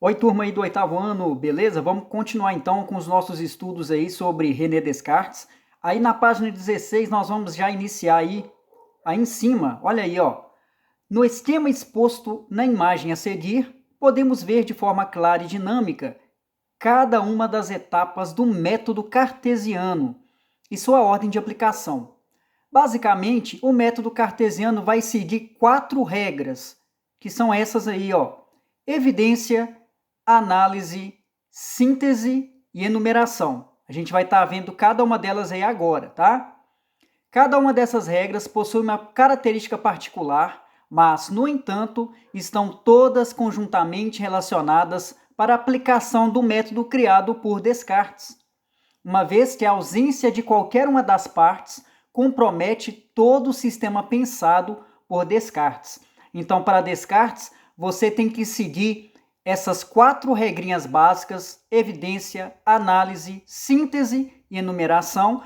Oi, turma aí do oitavo ano, beleza? Vamos continuar então com os nossos estudos aí sobre René Descartes. Aí na página 16 nós vamos já iniciar aí em cima, olha aí, ó. No esquema exposto na imagem a seguir, podemos ver de forma clara e dinâmica cada uma das etapas do método cartesiano e sua ordem de aplicação. Basicamente, o método cartesiano vai seguir 4 regras, que são essas aí, ó. Evidência, análise, síntese e enumeração. A gente vai estar vendo cada uma delas aí agora, tá? Cada uma dessas regras possui uma característica particular, mas, no entanto, estão todas conjuntamente relacionadas para a aplicação do método criado por Descartes, uma vez que a ausência de qualquer uma das partes compromete todo o sistema pensado por Descartes. Então, para Descartes, você tem que seguir essas 4 regrinhas básicas: evidência, análise, síntese e enumeração,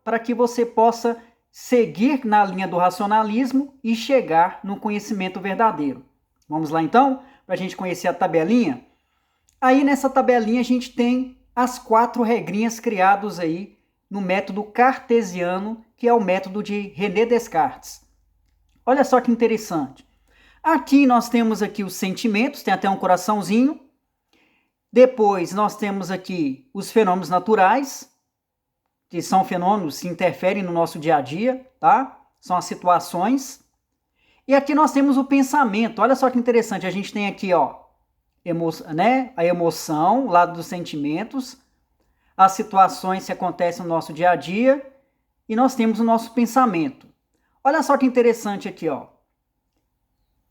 para que você possa seguir na linha do racionalismo e chegar no conhecimento verdadeiro. Vamos lá então, para a gente conhecer a tabelinha? Aí nessa tabelinha a gente tem as 4 regrinhas criadas aí no método cartesiano, que é o método de René Descartes. Olha só que interessante. Aqui nós temos aqui os sentimentos, tem até um coraçãozinho. Depois nós temos aqui os fenômenos naturais, que são fenômenos que interferem no nosso dia a dia, tá? São as situações. E aqui nós temos o pensamento. Olha só que interessante, a gente tem aqui, ó, a emoção, o lado dos sentimentos, as situações que acontecem no nosso dia a dia, e nós temos o nosso pensamento. Olha só que interessante aqui, ó.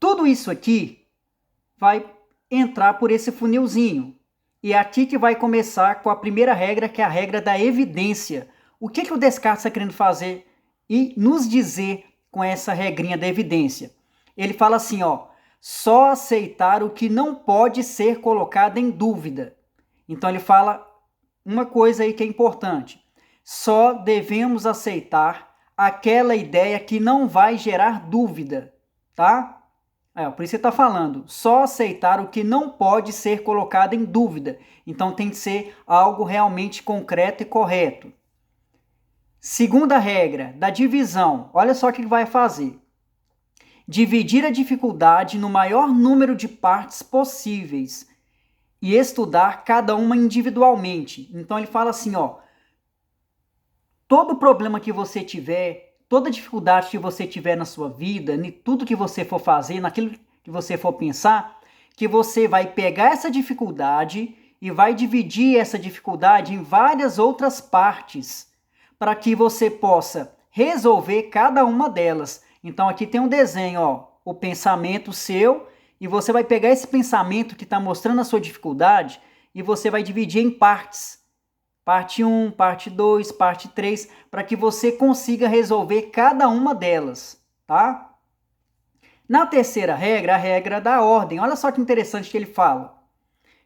Tudo isso aqui vai entrar por esse funilzinho. E é aqui que vai começar com a primeira regra, que é a regra da evidência. O que o Descartes está querendo fazer e nos dizer com essa regrinha da evidência? Ele fala assim, ó, só aceitar o que não pode ser colocado em dúvida. Então ele fala uma coisa aí que é importante. Só devemos aceitar aquela ideia que não vai gerar dúvida, tá? Por isso ele está falando, só aceitar o que não pode ser colocado em dúvida. Então tem que ser algo realmente concreto e correto. Segunda regra, da divisão. Olha só o que ele vai fazer. Dividir a dificuldade no maior número de partes possíveis e estudar cada uma individualmente. Então ele fala assim, ó, todo problema que você tiver, toda dificuldade que você tiver na sua vida, em tudo que você for fazer, naquilo que você for pensar, que você vai pegar essa dificuldade e vai dividir essa dificuldade em várias outras partes, para que você possa resolver cada uma delas. Então aqui tem um desenho, ó, o pensamento seu, e você vai pegar esse pensamento que está mostrando a sua dificuldade e você vai dividir em partes. Parte 1, parte 2, parte 3, para que você consiga resolver cada uma delas, tá? Na terceira regra, a regra da ordem. Olha só que interessante que ele fala.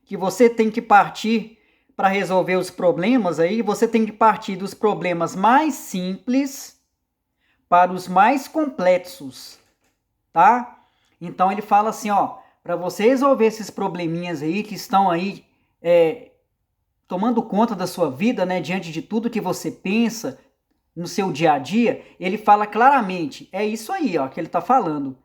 Que você tem que partir para resolver os problemas aí, você tem que partir dos problemas mais simples para os mais complexos, tá? Então ele fala assim, ó, para você resolver esses probleminhas aí que estão aí tomando conta da sua vida, né, diante de tudo que você pensa no seu dia a dia, ele fala claramente, é isso aí, ó, que ele está falando.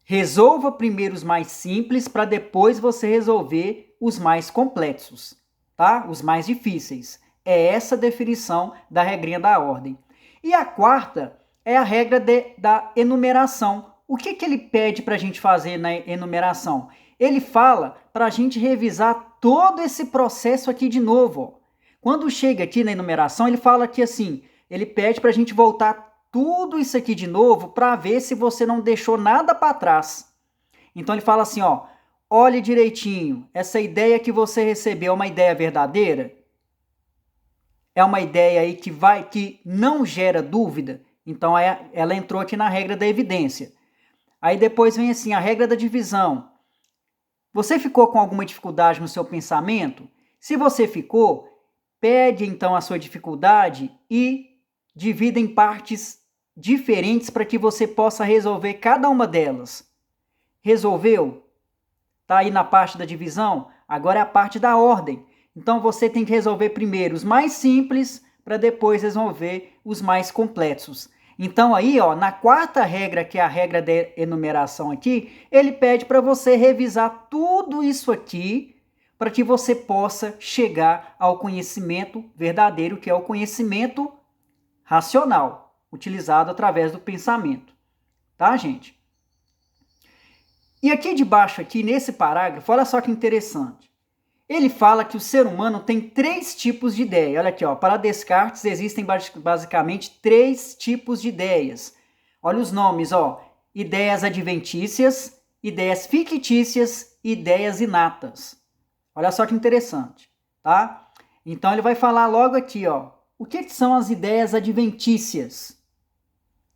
Resolva primeiro os mais simples para depois você resolver os mais complexos, tá? Os mais difíceis. É essa a definição da regrinha da ordem. E a quarta é a regra da enumeração. O que ele pede para a gente fazer na enumeração? Ele fala para a gente revisar todo esse processo aqui de novo. Ó. Quando chega aqui na enumeração, ele fala que assim, ele pede para a gente voltar tudo isso aqui de novo para ver se você não deixou nada para trás. Então ele fala assim, ó, olhe direitinho, essa ideia que você recebeu é uma ideia verdadeira? É uma ideia aí que não gera dúvida? Então ela entrou aqui na regra da evidência. Aí depois vem assim, a regra da divisão. Você ficou com alguma dificuldade no seu pensamento? Se você ficou, pegue então a sua dificuldade e divida em partes diferentes para que você possa resolver cada uma delas. Resolveu? Tá aí na parte da divisão? Agora é a parte da ordem. Então você tem que resolver primeiro os mais simples para depois resolver os mais complexos. Então aí, ó, na quarta regra, que é a regra de enumeração aqui, ele pede para você revisar tudo isso aqui para que você possa chegar ao conhecimento verdadeiro, que é o conhecimento racional, utilizado através do pensamento. Tá, gente? E aqui debaixo, aqui nesse parágrafo, olha só que interessante. Ele fala que o ser humano tem 3 tipos de ideia. Olha aqui, ó, para Descartes existem basicamente 3 tipos de ideias. Olha os nomes, ó: ideias adventícias, ideias fictícias e ideias inatas. Olha só que interessante, tá? Então ele vai falar logo aqui, ó, o que são as ideias adventícias,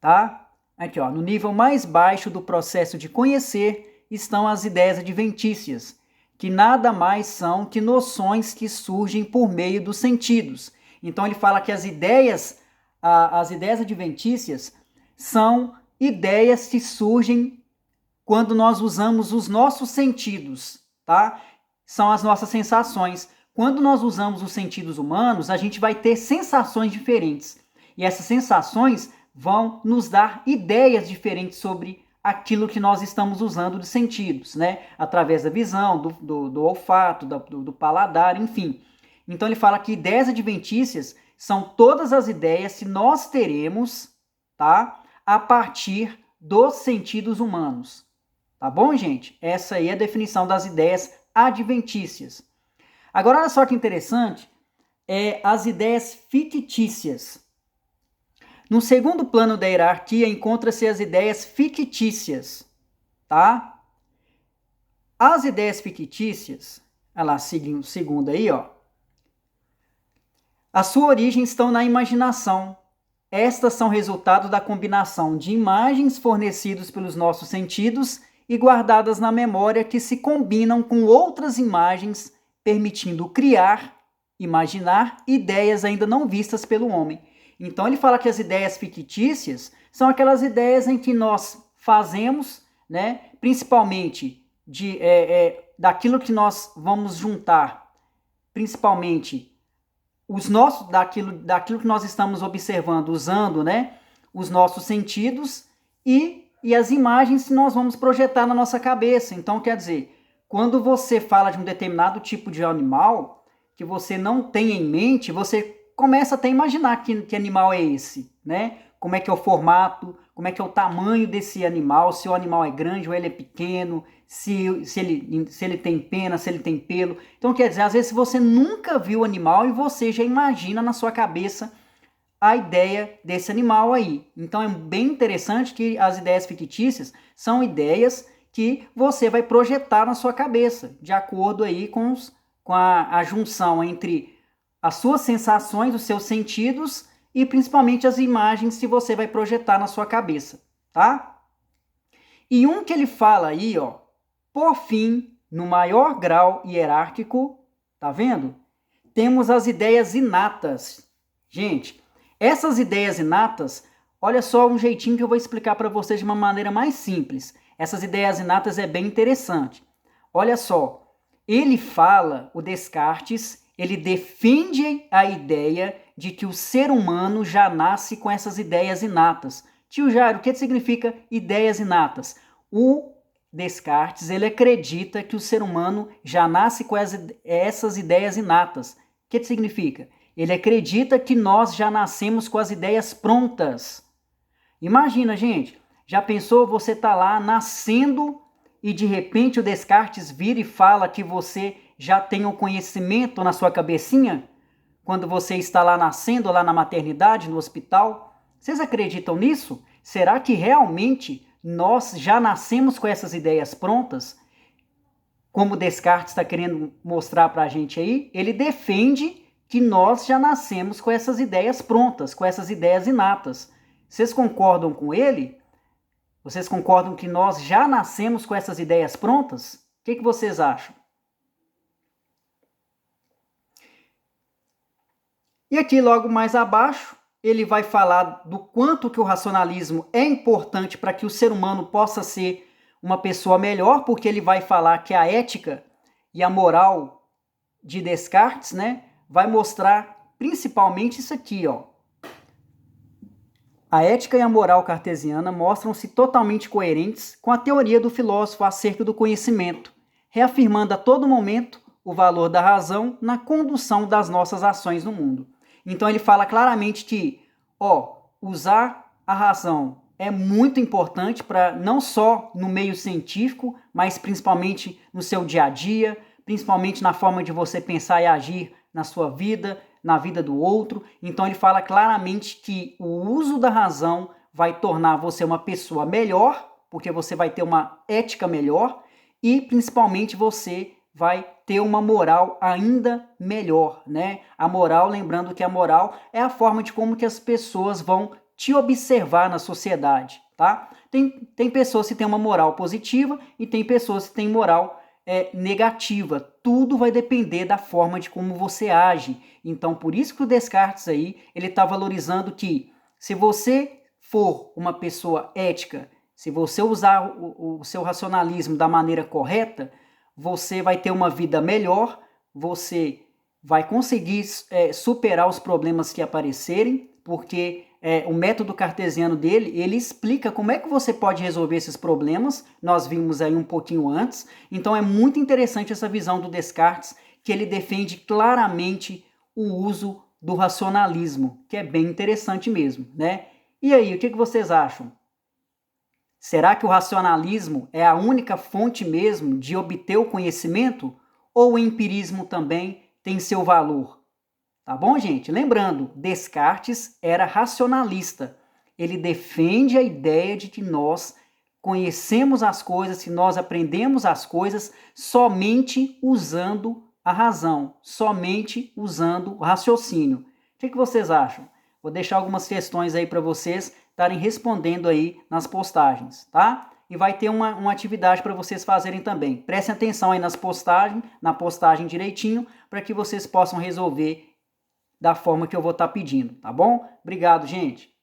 tá? Aqui, ó, no nível mais baixo do processo de conhecer estão as ideias adventícias, que nada mais são que noções que surgem por meio dos sentidos. Então ele fala que as ideias adventícias são ideias que surgem quando nós usamos os nossos sentidos, tá? São as nossas sensações. Quando nós usamos os sentidos humanos, a gente vai ter sensações diferentes. E essas sensações vão nos dar ideias diferentes sobre aquilo que nós estamos usando de sentidos, né? Através da visão, do olfato, do paladar, enfim. Então ele fala que ideias adventícias são todas as ideias que nós teremos, tá? A partir dos sentidos humanos. Tá bom, gente? Essa aí é a definição das ideias adventícias. Agora, olha só que interessante, as ideias fictícias. No segundo plano da hierarquia encontra-se as ideias fictícias, tá? As ideias fictícias, olha lá, segundo aí, ó. A sua origem estão na imaginação. Estas são resultado da combinação de imagens fornecidas pelos nossos sentidos e guardadas na memória que se combinam com outras imagens, permitindo criar, imaginar ideias ainda não vistas pelo homem. Então ele fala que as ideias fictícias são aquelas ideias em que nós fazemos, né, principalmente daquilo que nós vamos juntar, principalmente daquilo que nós estamos observando, usando, né, os nossos sentidos e as imagens que nós vamos projetar na nossa cabeça. Então, quer dizer, quando você fala de um determinado tipo de animal que você não tem em mente, você começa até a imaginar que animal é esse, né? Como é que é o formato, como é que é o tamanho desse animal, se o animal é grande ou ele é pequeno, se ele tem pena, se ele tem pelo. Então, quer dizer, às vezes você nunca viu o animal e você já imagina na sua cabeça a ideia desse animal aí. Então, é bem interessante que as ideias fictícias são ideias que você vai projetar na sua cabeça, de acordo aí com a junção entre as suas sensações, os seus sentidos e principalmente as imagens que você vai projetar na sua cabeça, tá? E um que ele fala aí, ó, por fim, no maior grau hierárquico, tá vendo? Temos as ideias inatas. Gente, essas ideias inatas, olha só um jeitinho que eu vou explicar para vocês de uma maneira mais simples. Essas ideias inatas é bem interessante. Olha só, ele fala, o Descartes, ele defende a ideia de que o ser humano já nasce com essas ideias inatas. Tio Jairo, o que significa ideias inatas? O Descartes, ele acredita que o ser humano já nasce com essas ideias inatas. O que significa? Ele acredita que nós já nascemos com as ideias prontas. Imagina, gente, já pensou você tá lá nascendo e de repente o Descartes vira e fala que você já tem o conhecimento na sua cabecinha? Quando você está lá nascendo, lá na maternidade, no hospital? Vocês acreditam nisso? Será que realmente nós já nascemos com essas ideias prontas? Como Descartes está querendo mostrar para a gente aí, ele defende que nós já nascemos com essas ideias prontas, com essas ideias inatas. Vocês concordam com ele? Vocês concordam que nós já nascemos com essas ideias prontas? O que vocês acham? E aqui logo mais abaixo, ele vai falar do quanto que o racionalismo é importante para que o ser humano possa ser uma pessoa melhor, porque ele vai falar que a ética e a moral de Descartes, né, vai mostrar principalmente isso aqui, ó. A ética e a moral cartesiana mostram-se totalmente coerentes com a teoria do filósofo acerca do conhecimento, reafirmando a todo momento o valor da razão na condução das nossas ações no mundo. Então ele fala claramente que, usar a razão é muito importante para não só no meio científico, mas principalmente no seu dia a dia, principalmente na forma de você pensar e agir na sua vida, na vida do outro. Então ele fala claramente que o uso da razão vai tornar você uma pessoa melhor, porque você vai ter uma ética melhor e principalmente você vai ter uma moral ainda melhor, né? A moral, lembrando que a moral é a forma de como que as pessoas vão te observar na sociedade, tá? Tem pessoas que têm uma moral positiva e tem pessoas que têm moral negativa. Tudo vai depender da forma de como você age. Então, por isso que o Descartes aí, ele está valorizando que se você for uma pessoa ética, se você usar o seu racionalismo da maneira correta, você vai ter uma vida melhor, você vai conseguir superar os problemas que aparecerem, porque o método cartesiano dele, ele explica como é que você pode resolver esses problemas, nós vimos aí um pouquinho antes, então é muito interessante essa visão do Descartes, que ele defende claramente o uso do racionalismo, que é bem interessante mesmo, né? E aí, o que vocês acham? Será que o racionalismo é a única fonte mesmo de obter o conhecimento? Ou o empirismo também tem seu valor? Tá bom, gente? Lembrando, Descartes era racionalista. Ele defende a ideia de que nós conhecemos as coisas, que nós aprendemos as coisas somente usando a razão, somente usando o raciocínio. O que vocês acham? Vou deixar algumas questões aí para vocês estarem respondendo aí nas postagens, tá? E vai ter uma atividade para vocês fazerem também. Prestem atenção aí na postagem direitinho, para que vocês possam resolver da forma que eu vou estar pedindo, tá bom? Obrigado, gente!